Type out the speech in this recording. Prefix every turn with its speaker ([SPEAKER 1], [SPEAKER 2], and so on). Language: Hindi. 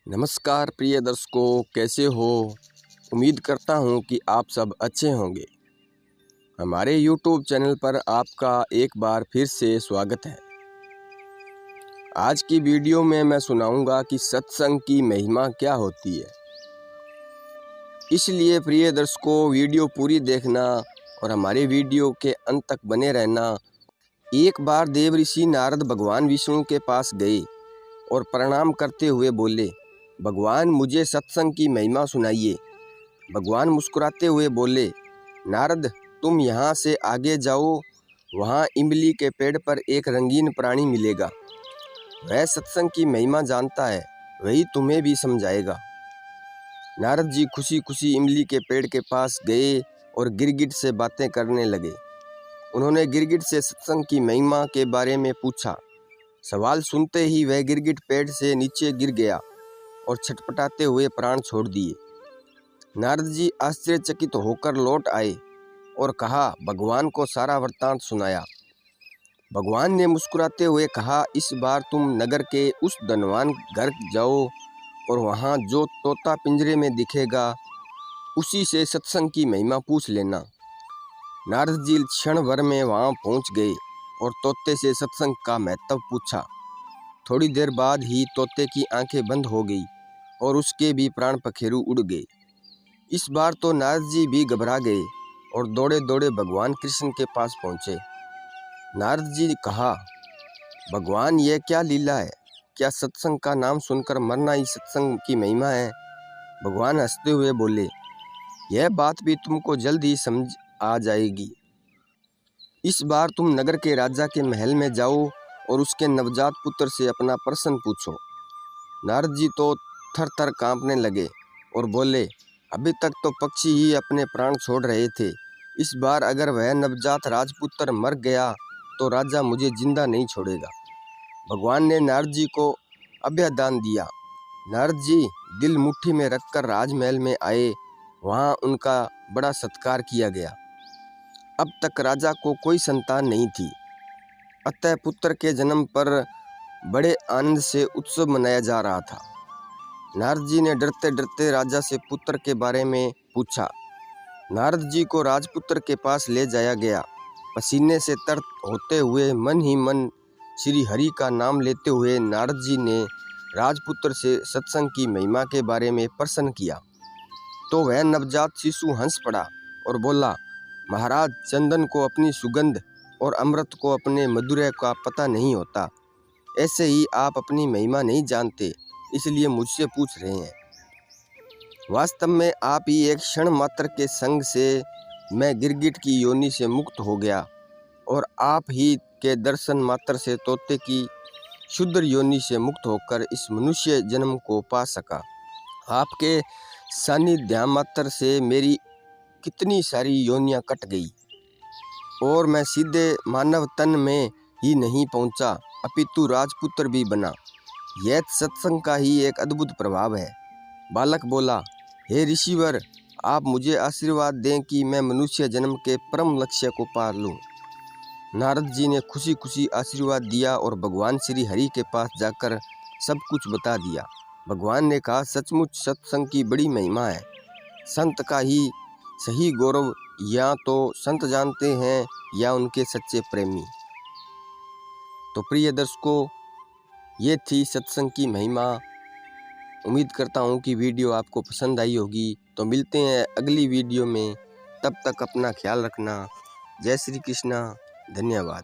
[SPEAKER 1] नमस्कार प्रिय दर्शकों, कैसे हो। उम्मीद करता हूँ कि आप सब अच्छे होंगे। हमारे YouTube चैनल पर आपका एक बार फिर से स्वागत है। आज की वीडियो में मैं सुनाऊंगा कि सत्संग की महिमा क्या होती है। इसलिए प्रिय दर्शकों, वीडियो पूरी देखना और हमारे वीडियो के अंत तक बने रहना। एक बार देवऋषि नारद भगवान विष्णु के पास गए और प्रणाम करते हुए बोले, भगवान मुझे सत्संग की महिमा सुनाइए। भगवान मुस्कुराते हुए बोले, नारद तुम यहाँ से आगे जाओ, वहाँ इमली के पेड़ पर एक रंगीन प्राणी मिलेगा। वह सत्संग की महिमा जानता है, वही तुम्हें भी समझाएगा। नारद जी खुशी खुशी इमली के पेड़ के पास गए और गिरगिट से बातें करने लगे। उन्होंने गिरगिट से सत्संग की महिमा के बारे में पूछा। सवाल सुनते ही वह गिरगिट पेड़ से नीचे गिर गया और छटपटाते हुए प्राण छोड़ दिए। नारद जी आश्चर्यचकित होकर लौट आए और कहा, भगवान को सारा वृत्तांत सुनाया। भगवान ने मुस्कुराते हुए कहा, इस बार तुम नगर के उस धनवान घर जाओ और वहाँ जो तोता पिंजरे में दिखेगा उसी से सत्संग की महिमा पूछ लेना। नारद जी क्षण भर में वहाँ पहुँच गए और तोते से सत्संग का महत्व पूछा। थोड़ी देर बाद ही तोते की आंखें बंद हो गई और उसके भी प्राण पखेरु उड़ गए। इस बार तो नारद जी भी घबरा गए और दौड़े दौड़े भगवान कृष्ण के पास पहुँचे। नारद जी ने कहा, भगवान ये क्या लीला है, क्या सत्संग का नाम सुनकर मरना ही सत्संग की महिमा है। भगवान हंसते हुए बोले, यह बात भी तुमको जल्द ही समझ आ जाएगी। इस बार तुम नगर के राजा के महल में जाओ और उसके नवजात पुत्र से अपना प्रश्न पूछो। नारद जी तो थर थर कांपने लगे और बोले, अभी तक तो पक्षी ही अपने प्राण छोड़ रहे थे, इस बार अगर वह नवजात राजपुत्र मर गया तो राजा मुझे जिंदा नहीं छोड़ेगा। भगवान ने नारद जी को अभयदान दिया। नारद जी दिल मुट्ठी में रखकर राजमहल में आए। वहाँ उनका बड़ा सत्कार किया गया। अब तक राजा को कोई संतान नहीं थी, अतः पुत्र के जन्म पर बड़े आनंद से उत्सव मनाया जा रहा था। नारद जी ने डरते डरते राजा से पुत्र के बारे में पूछा। नारद जी को राजपुत्र के पास ले जाया गया। पसीने से तर होते हुए मन ही मन श्री हरि का नाम लेते हुए नारद जी ने राजपुत्र से सत्संग की महिमा के बारे में प्रश्न किया। तो वह नवजात शिशु हंस पड़ा और बोला, महाराज, चंदन को अपनी सुगंध और अमृत को अपने मधुरय का पता नहीं होता। ऐसे ही आप अपनी महिमा नहीं जानते, इसलिए मुझसे पूछ रहे हैं। वास्तव में आप ही एक क्षण मात्र के संग से मैं गिरगिट की योनि से मुक्त हो गया और आप ही के दर्शन मात्र से तोते की शुद्र योनि से मुक्त होकर इस मनुष्य जन्म को पा सका। आपके सानिध्य मात्र से मेरी कितनी सारी योनियां कट गई और मैं सीधे मानव तन में ही नहीं पहुंचा, अपितु राजपुत्र भी बना। यह सत्संग का ही एक अद्भुत प्रभाव है। बालक बोला, हे ऋषिवर, आप मुझे आशीर्वाद दें कि मैं मनुष्य जन्म के परम लक्ष्य को पा लूं। नारद जी ने खुशी खुशी आशीर्वाद दिया और भगवान श्री हरि के पास जाकर सब कुछ बता दिया। भगवान ने कहा, सचमुच सत्संग की बड़ी महिमा है। संत का ही सही गौरव या तो संत जानते हैं या उनके सच्चे प्रेमी। तो प्रिय दर्शकों, ये थी सत्संग की महिमा। उम्मीद करता हूँ कि वीडियो आपको पसंद आई होगी। तो मिलते हैं अगली वीडियो में, तब तक अपना ख्याल रखना। जय श्री कृष्णा, धन्यवाद।